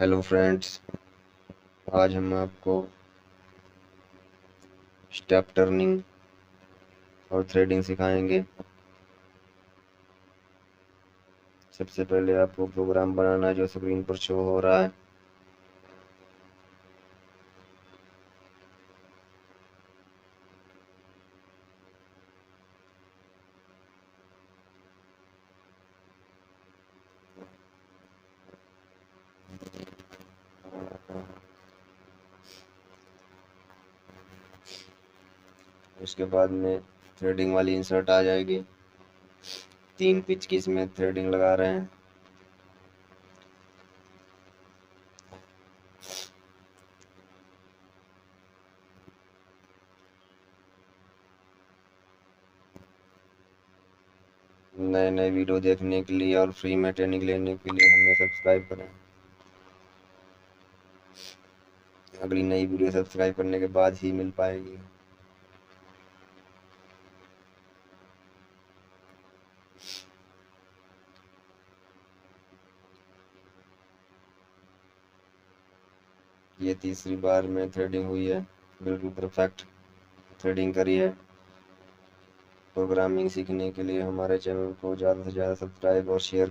Hello friends, आज हम आपको स्टेप टर्निंग और थ्रेडिंग सिखाएंगे। सबसे पहले आपको प्रोग्राम बनाना है जो स्क्रीन पर शो हो रहा है। उसके बाद में थ्रेडिंग वाली इंसर्ट आ जाएगी। 3 पिच की इसमें थ्रेडिंग लगा रहे हैं। नए नए वीडियो देखने के लिए और फ्री में ट्रेनिंग लेने के लिए हमें सब्सक्राइब करें। अगली नई वीडियो सब्सक्राइब करने के बाद ही मिल पाएगी। ये तीसरी बार में थ्रेडिंग हुई है, बिल्कुल परफेक्ट थ्रेडिंग करी है। प्रोग्रामिंग सीखने के लिए हमारे चैनल को ज़्यादा से ज़्यादा सब्सक्राइब और शेयर